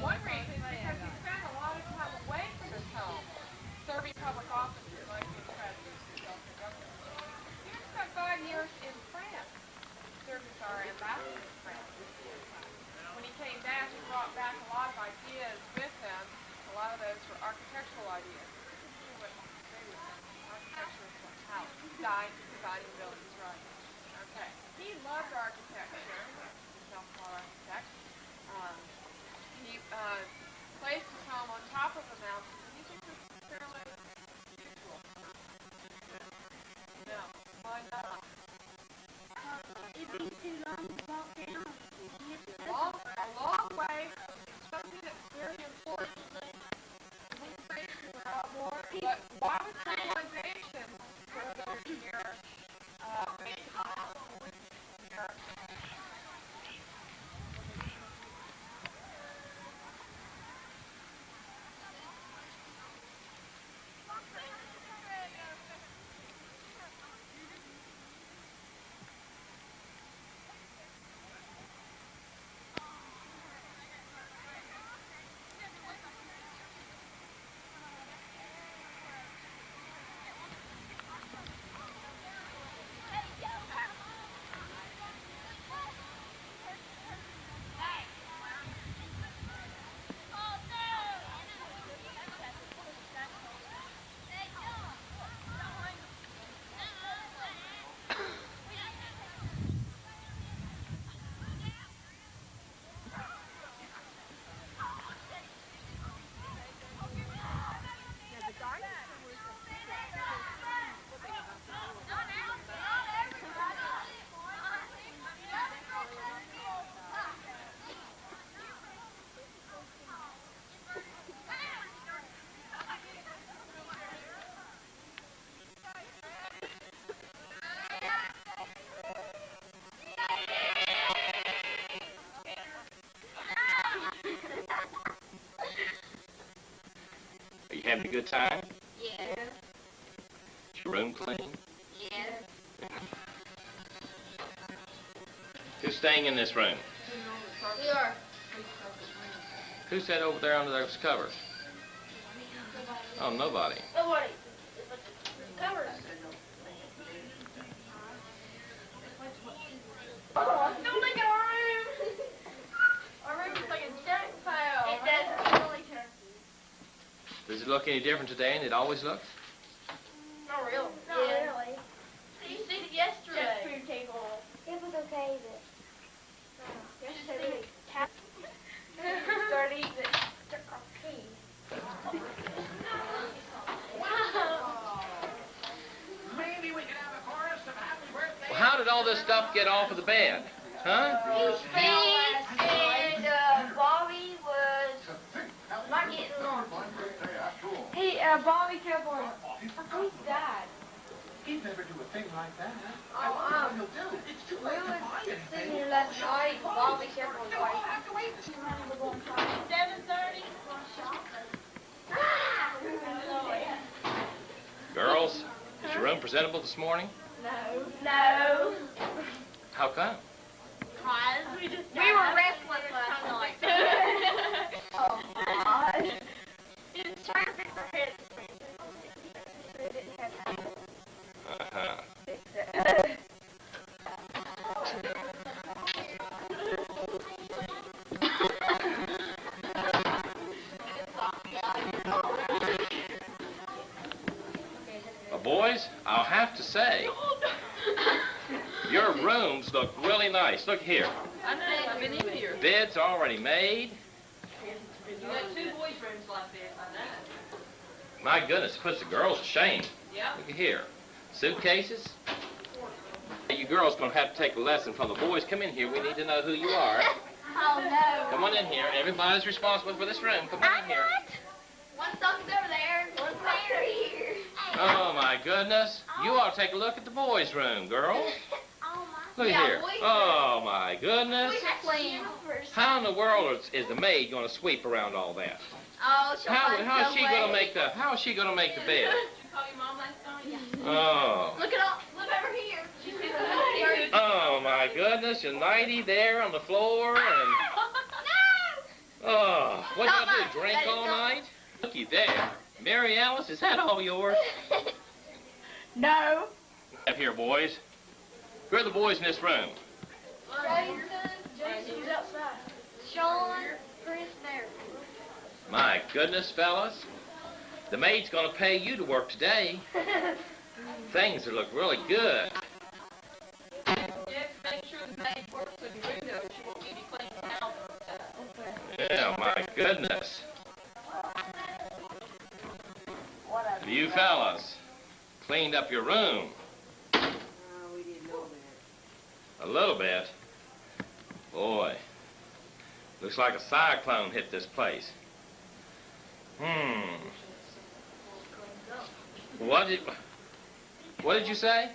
One reason is because he spent a lot of time away from his home, serving public offices like the tragedies of the government. He spent 5 years in France, serving as our ambassador in France. When he came back, he brought back a lot of ideas with him. A lot of those were architectural ideas. What stay with him. Architecture is what house. Designing buildings, right. Okay. He loved architecture. He's a self-taught architect. He placed his home on top of a mountain. Do you think this is fairly usual? No. Why not? It'd be too long to walk down. A long way. Something that's very important. But why would civilization further here make it possible here? Are you having a good time? Yeah. Is your room clean? Yeah. Who's staying in this room? We are. Who's that over there under those covers? Oh, nobody. Nobody. Covers. Don't look at our room. Our room is like a junk pile. It does. Does it look any different today than it always looks? Not really. Not really. You seen it yesterday. Just food table. It was okay, but yesterday we started eating it. Took our pee. Maybe we could have a chorus of happy birthday. Well, how did all this stuff get off of the bed? Huh? And Bobby was not getting along. Bobby kept on. Who's that? He'd never do a thing like that. Oh, He'll do. It's too we late to was buy sitting anything. here last night. Bobby kept on We'll like have to wait. 7:30. Girls, is your room presentable this morning? No. How come? We were restless last night. Oh God. He was trying to fix our heads. Uh-huh. Well, boys, I'll have to say, your rooms look really nice. Look here. I know, I've been in here. Bed's already made. You got 2 boys' rooms like this, I know. My goodness, it puts the girls to shame. Yeah. Look at here. Suitcases, you girls going to have to take a lesson from the boys. Come in here. We need to know who you are. Oh, no. Come on in here. Everybody's responsible for this room. Come on in here. One sock's over there, one's over here. Oh, my goodness. You ought to take a look at the boys' room, girls. Look Yeah, here. boys' Oh, my goodness. We have clean. How in the world is the maid going to sweep around all that? Oh, she'll find How is some she going to way. make the bed? Call your mom last night? Yeah. Oh. Look over here. She sees the Oh, my goodness. Your nightie there on the floor and... Oh, what did I do, drink all night? Looky there. Mary Alice, is that all yours? No. Up here, boys. Who are the boys in this room? Jason's outside. Sean, Chris, there. My goodness, fellas. The maid's going to pay you to work today. Things look really good. Just make sure the maid works with your window. She will keep you clean out. Yeah, my goodness. You fellas cleaned up your room. We didn't know that. A little bit. Boy, looks like a cyclone hit this place. What did you say?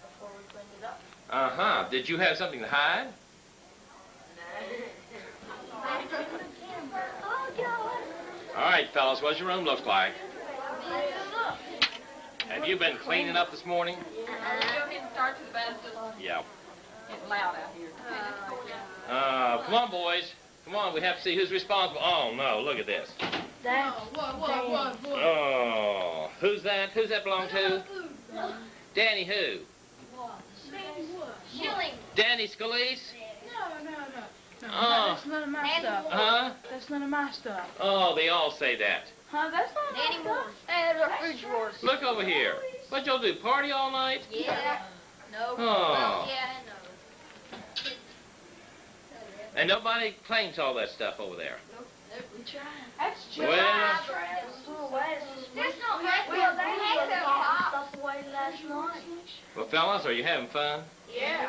Before we cleaned it up. Uh-huh. Did you have something to hide? All right, fellas, what does your room look like? Have you been cleaning up this morning? Go ahead and start to the best. Yeah. Getting loud out here. Come on, boys. Come on, we have to see who's responsible. Oh, no, look at this. What? Oh, who's that? Who's that belong to? Danny who? Shilling. Danny Scalise? No. Oh. That's none of my stuff. Huh? That's none of my stuff. Oh, they all say that. Huh? That's not my Danny stuff. Moore's. And our fridge drawers. Look over here. What y'all do, party all night? Yeah. No. Oh. Well, yeah, no. And nobody claims all that stuff over there. We tried. That's just Well, There's no Stuff away last night. well, fellas, are you having fun? Yeah.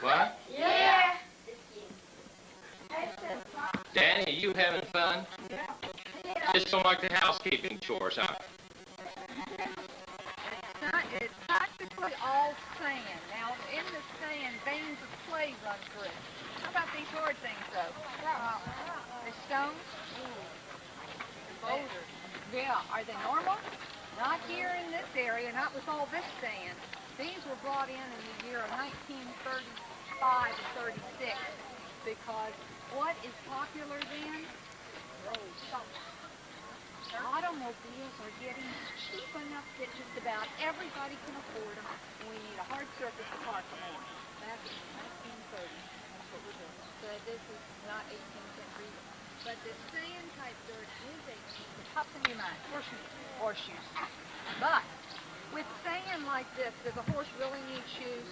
What? Yeah. Danny, are you having fun? Just don't like the housekeeping chores, huh? It's practically all sand. Now, in the sand, veins of clay run through. How about these hard things, though? The stones? The boulders. Yeah, are they normal? Not here in this area, not with all this sand. These were brought in the year of 1935 and 36 because what is popular then? Automobiles are getting cheap enough that just about everybody can afford them. We need a hard surface to park them on. Back in 1930, that's what we're doing. So this is not 18th century. But the sand type dirt is 18th. The tough in your mind. Horseshoes. But with sand like this, does a horse really need shoes?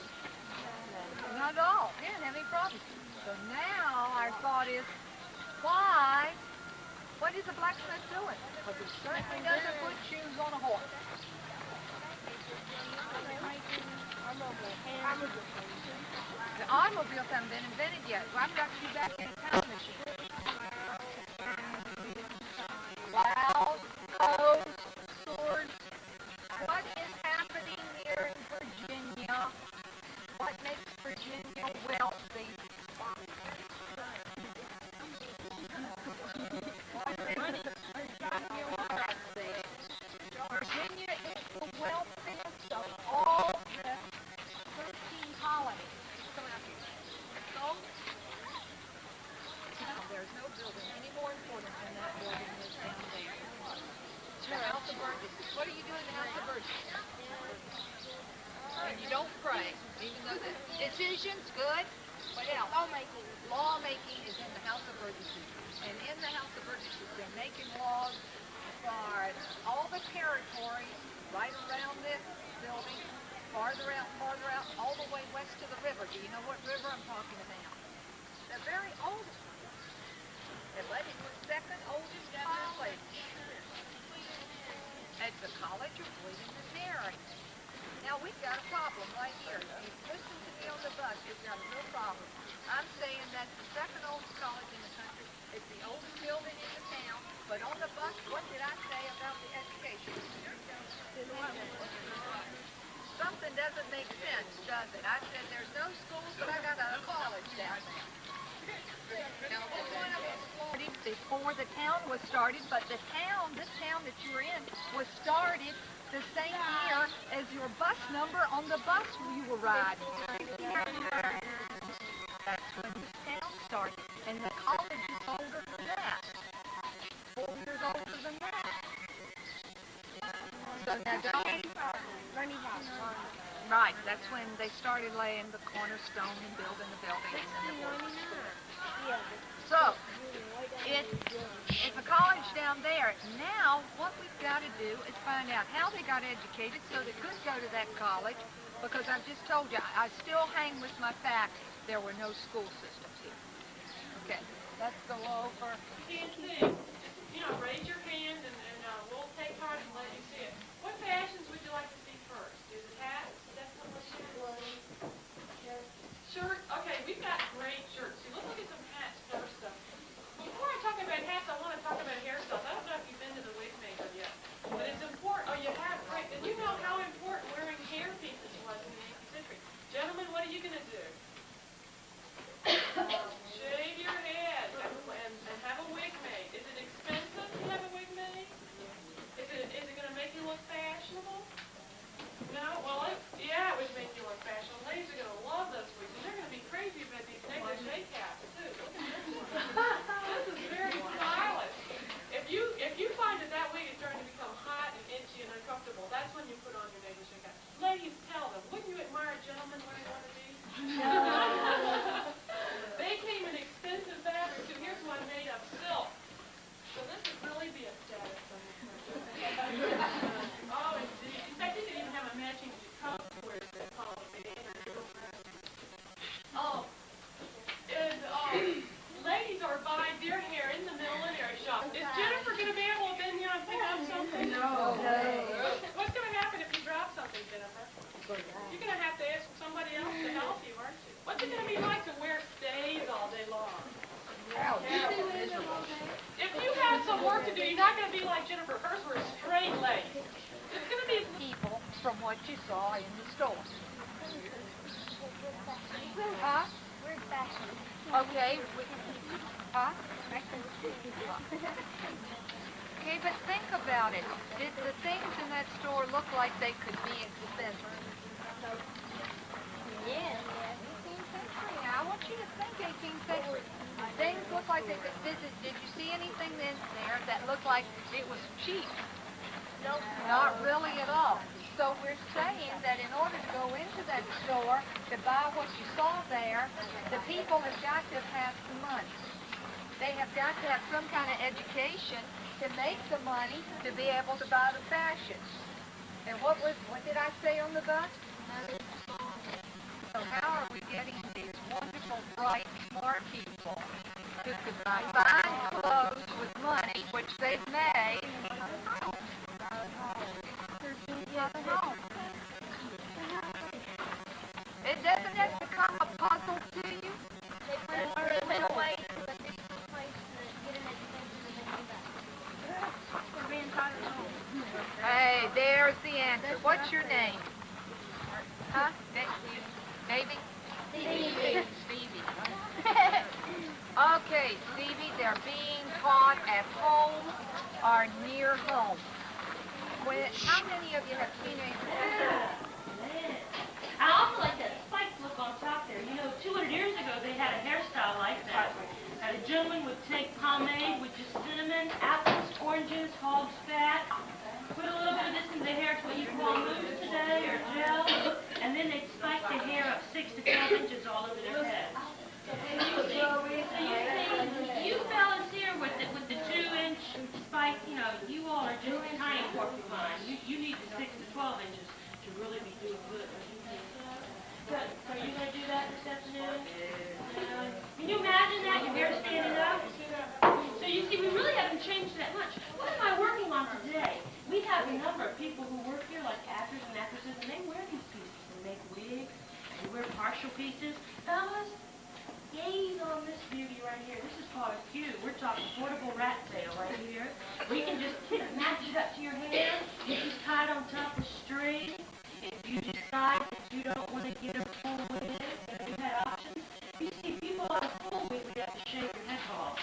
Not at all. He doesn't have any problems. So now our thought is, why? What is the blacksmith doing? Because he certainly doesn't put shoes on a horse. The automobiles haven't been invented yet. Well, I've got you back in a time machine. Plows, hoes, swords. What is happening here in Virginia? What makes Virginia wealthy? Virginia is the wealthiest of all the 13 colonies. Come on up here. So, now, there's no building any more important than that building is down there. The House of Burgesses. What do you do in the House of Burgesses? And you don't pray, even though the decision's good. What else? Lawmaking. Lawmaking is in the House of Burgesses. And in the House of Burgesses, they're making laws for all the territories right around this building, farther out, all the way west to the river. Do you know what river I'm talking about? The very oldest one. But it's the second oldest college. It's the College of William and Mary. Now, we've got a problem right here. You listen to me on the bus, we've got a real problem. I'm saying that's the second oldest college in the country. It's the oldest building in the town. But on the bus, what did I say about the education? Something doesn't make sense, does it? I said there's no schools, but I got a college down there. Now, this one was started before the town was started, but this town that you're in, was started the same year as your bus number on the bus you were riding. That's when this town started, and the college is older than that. 4 years older than that. So now right, that's when they started laying the cornerstone and building the building and then the building. So, it's a college down there. Now, what we've got to do is find out how they got educated so they could go to that college, because I've just told you, I still hang with my fact there were no school systems here. Okay, let's go over. TNC, raise your hand and we'll take cards and let you see it. What fashions would you like to see first? Is it hats? Definitely hats. Shirt? Okay, we've got great shirts. So let's look at some hats first. Before I talk about hats, I want to talk about hairstyles. I don't know if you've been to the wig maker yet, but it's important. Oh, you have? Great. Did you know how important wearing hair pieces was in the 18th century? Gentlemen, what are you going to do? Shave your head and have a wig made. Is it expensive to have a wig made? Is it going to make you look fashionable? No? Well, yeah, it would make you look fashionable. Ladies are going to love those wigs, and they're going to be crazy about these negligee caps, too. Look at this one. This is very stylish. If you find that wig is starting to become hot and itchy and uncomfortable, that's when you put on your negligee cap. Ladies, tell them, wouldn't you admire a gentleman wearing one of these? They came in expensive fabrics, and here's one made of silk. So this would really be a status symbol. Oh, indeed. In fact, you could even have a matching coat where they call it. Oh, and ladies are buying their hair in the millinery shop. Is Jennifer going to be able to bend you and pick up something? No. What's going to happen if you drop something, Jennifer? You're going to have to ask somebody else to help you, aren't you? What's it going to be like to wear stays all day long? If you have some work to do, you're not going to be like Jennifer. Hers were straight legs. It's going to be People from what you saw in the store. Huh? We're fashion. Okay. Huh? Okay, but think about it. Did the things in that store look like they could be expensive? Yeah. 18th century. I want you to think 18th century. Things look like they could. Did you see anything in there that looked like it was cheap? Nope. Not really at all. So we're saying that in order to go into that store to buy what you saw there, the people have got to have some money. They have got to have some kind of education to make the money to be able to buy the fashion. And what did I say on the bus? So how are we getting these wonderful, bright, smart people who could buy fine clothes with money, which they've made, It doesn't have to become a puzzle to you. They went away to a different place to get an education and then Hey, there's the answer. What's your name? Huh? Baby? Stevie. Okay, Stevie, they're being taught at home or near home. How many of you have teenagers? I also like that spiked look on top there. 200 years ago they had a hairstyle like that. And a gentleman would take pomade with just cinnamon, apples, oranges, hog's fat, put a little bit of this in the hair. It's what you call mousse today or gel, and then they'd spike the hair up 6 to 12 inches all over their head. You fellas here with the 2-inch spike, you all are just tiny porcupine. You need the 6 to 12 inches to really be doing good. Good. So are you going to do that this afternoon? Can you imagine that? Your hair standing up? So you see, we really haven't changed that much. What am I working on today? We have a number of people who work here, like actors and actresses, and they wear these partial pieces. Fellas, gaze on this beauty right here. This is called a cue. We're talking portable rat tail right here. We can just match it up to your hair. You just tie it on top of string. If you decide that you don't want to get a full wig, you've had options. You see, people want a full wig, we have to shave your head bald.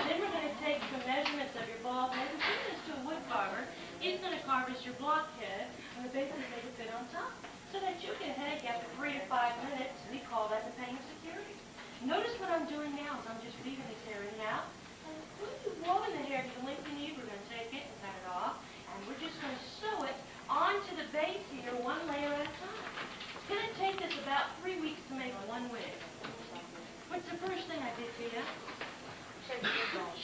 Then we're going to take some measurements of your bald head and send this to a wood carver. He's going to carve us your blockhead and basically make it fit on top so that you get a headache after 3 to 5 minutes. We call that the pain of security. Notice what I'm doing now is I'm just leaving this hair in and out. And when you roll in the hair to the length you need, we're going to take it and cut it off. And we're just going to sew it onto the base here, one layer at a time. It's going to take us about 3 weeks to make one wig. What's the first thing I did to you? Shave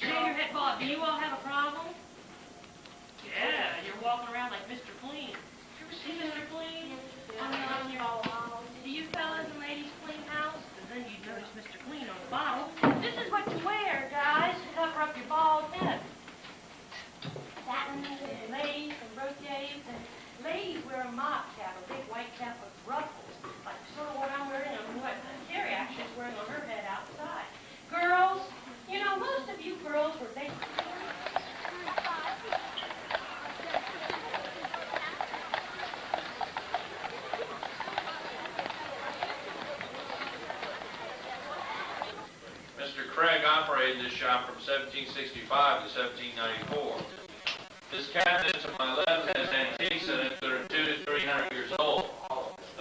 your head bald. Do you all have a problem? Yeah, you're walking around like Mr. Clean. You ever see Mr. Clean? Do you fellas and ladies clean house? Because then you'd notice Mr. Clean on the bottle. This is what you wear, guys, to cover up your bald head. Satins and lace and brocades, and ladies wear a mock cap, a big white cap with ruffles, like sort of what I'm wearing and what Carrie actually is wearing on her head outside. Girls, you know, most of you girls were basically... Mr. Craig operated this shop from 1765 to 1794. This cabinet to my left has antiques in it that are 200 to 300 years old.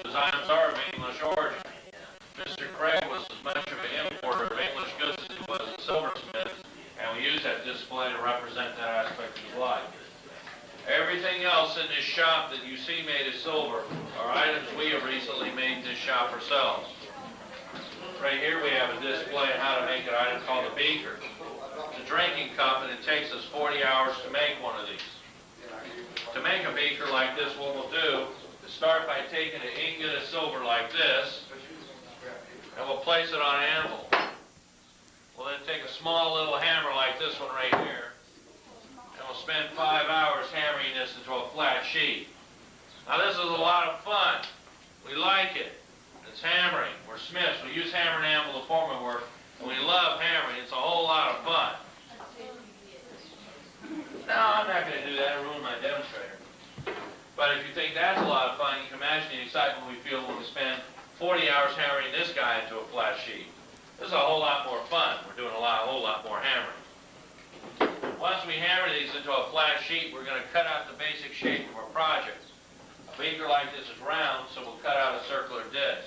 Those items are of English origin. Mr. Craig was as much of an importer of English goods as he was a silversmith, and we use that display to represent that aspect of his life. Everything else in this shop that you see made of silver are items we have recently made in this shop ourselves. Right here we have a display of how to make an item called a beaker. It's a drinking cup, and it takes us 40 hours to make one of these. To make a beaker like this, what we'll do is start by taking an ingot of silver like this, and we'll place it on an anvil. We'll then take a small little hammer like this one right here, and we'll spend 5 hours hammering this into a flat sheet. Now this is a lot of fun. We like it. It's hammering. We're smiths. We use hammer and anvil to form our work, and we love hammering. It's a whole lot of fun. No, I'm not going to do that. It'll ruin my demonstrator. But if you think that's a lot of fun, you can imagine the excitement we feel when we spend 40 hours hammering this guy into a flat sheet. This is a whole lot more fun. We're doing a whole lot more hammering. Once we hammer these into a flat sheet, we're going to cut out the basic shape of our project. A beaker like this is round, so we'll cut out a circular disc.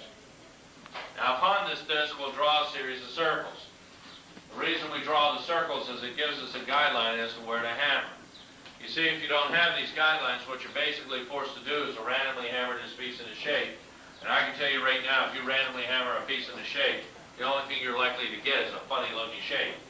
Now upon this disc, we'll draw a series of circles. The reason we draw the circles is it gives us a guideline as to where to hammer. You see, if you don't have these guidelines, what you're basically forced to do is to randomly hammer this piece into shape. And I can tell you right now, if you randomly hammer a piece into shape, the only thing you're likely to get is a funny-looking shape.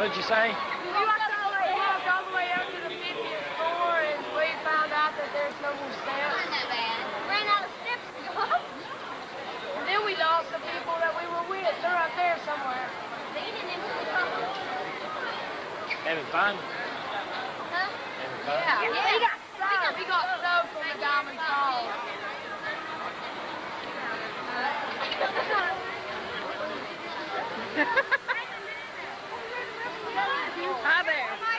What'd you say? We walked all the way up to the 50th floor, and we found out that there's no more steps. Not bad. Ran out of steps to go up. And then we lost the people that we were with. They're up there somewhere. Leaning into the tunnel. Having fun? Huh? Having fun? Yeah. We got soaked. We got soaked from the Diamond Falls. Hi there.